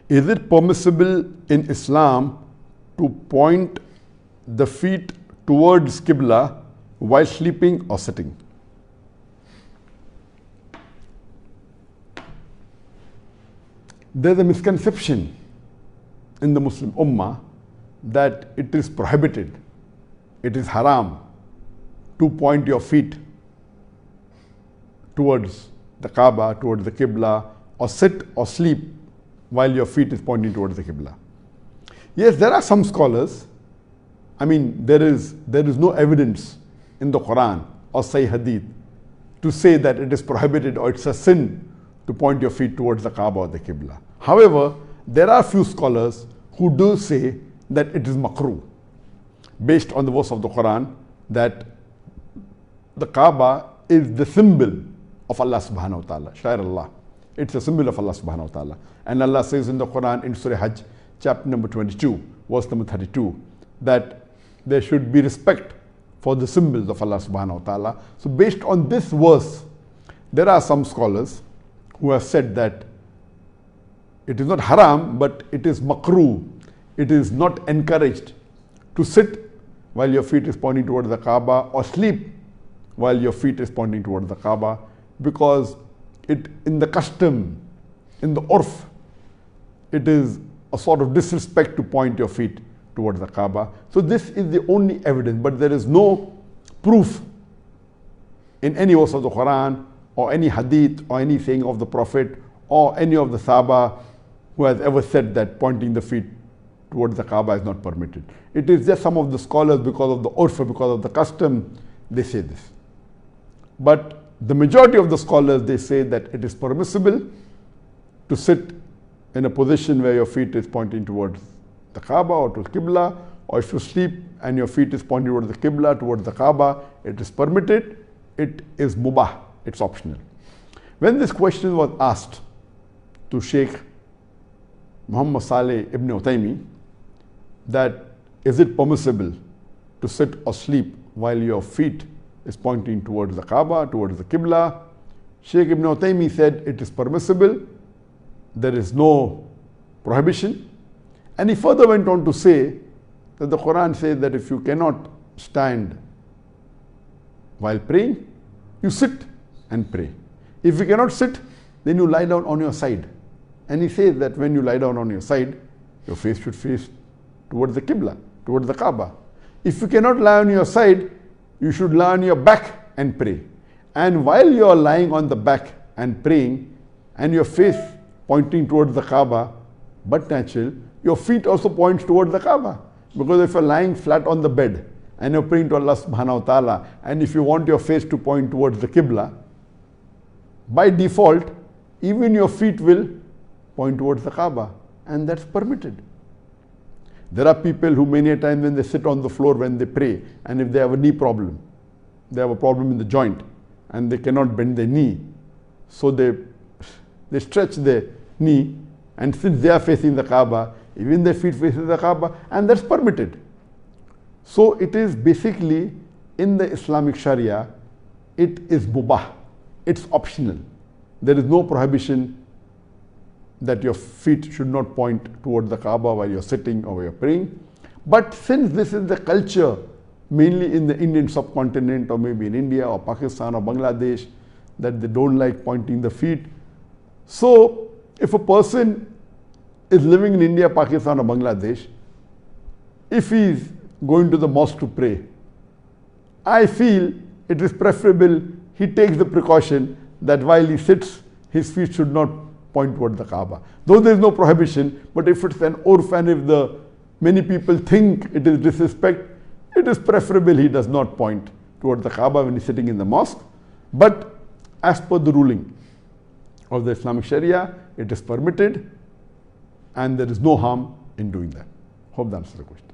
Is it permissible in Islam to point the feet towards qibla while sleeping or sitting? There's a misconception in the Muslim Ummah that it is prohibited, it is haram to point your feet towards the Kaaba, towards the qibla, or sit or sleep while your feet is pointing towards the qibla. Yes, there are some scholars. I mean, there is no evidence in the Quran or Sahih Hadith to say that it is prohibited or it's a sin to point your feet towards the Kaaba or the qibla. However, there are few scholars who do say that it is makruh, based on the verse of the Quran that the Kaaba is the symbol of Allah subhanahu wa ta'ala, Shair Allah. It's a symbol of Allah subhanahu wa ta'ala. And Allah says in the Quran in Surah Hajj, chapter number 22, verse number 32, that there should be respect for the symbols of Allah subhanahu wa ta'ala. So based on this verse, there are some scholars who have said that it is not haram, but it is makruh. It is not encouraged to sit while your feet is pointing towards the Kaaba or sleep while your feet is pointing towards the Kaaba, because it, in the custom, in the urf, it is a sort of disrespect to point your feet towards the Kaaba. So this is the only evidence, but there is no proof in any verse of the Quran or any hadith or any saying of the Prophet or any of the Sahaba who has ever said that pointing the feet towards the Kaaba is not permitted. It is just some of the scholars, because of the urf, because of the custom, they say this. But the majority of the scholars, they say that it is permissible to sit in a position where your feet is pointing towards the Kaaba or to Qibla, or if you sleep and your feet is pointing towards the Qibla, towards the Kaaba, it is permitted, it is mubah, it's optional. When this question was asked to Sheikh Muhammad Saleh ibn Utaymi, that is it permissible to sit or sleep while your feet is pointing towards the Kaaba, towards the Qibla, Sheikh ibn Utaymi said it is permissible, there is no prohibition. And he further went on to say that the Quran says that if you cannot stand while praying, you sit and pray. If you cannot sit, then you lie down on your side. And he says that when you lie down on your side, your face should face towards the Qibla, towards the Kaaba. If you cannot lie on your side, you should lie on your back and pray. And while you are lying on the back and praying, and your face pointing towards the Kaaba, but natural, your feet also point towards the Kaaba. Because if you're lying flat on the bed and you're praying to Allah subhanahu wa ta'ala, and if you want your face to point towards the Qibla, by default, even your feet will point towards the Kaaba, and that's permitted. There are people who many a time when they sit on the floor when they pray, and if they have a knee problem, they have a problem in the joint, and they cannot bend their knee, so they stretch their knee, and since they are facing the Kaaba, even their feet facing the Kaaba, and that's permitted. So it is basically, in the Islamic Sharia, it is mubah, it's optional. There is no prohibition that your feet should not point towards the Kaaba while you're sitting or while you're praying. But since this is the culture, mainly in the Indian subcontinent or maybe in India or Pakistan or Bangladesh, that they don't like pointing the feet. So if a person is living in India, Pakistan or Bangladesh, if he is going to the mosque to pray, I feel it is preferable he takes the precaution that while he sits, his feet should not point toward the Kaaba. Though there is no prohibition, but if it's an urf and if many people think it is disrespect, it is preferable he does not point toward the Kaaba when he's sitting in the mosque. But as per the ruling of the Islamic Sharia, it is permitted and there is no harm in doing that. Hope that answers the question.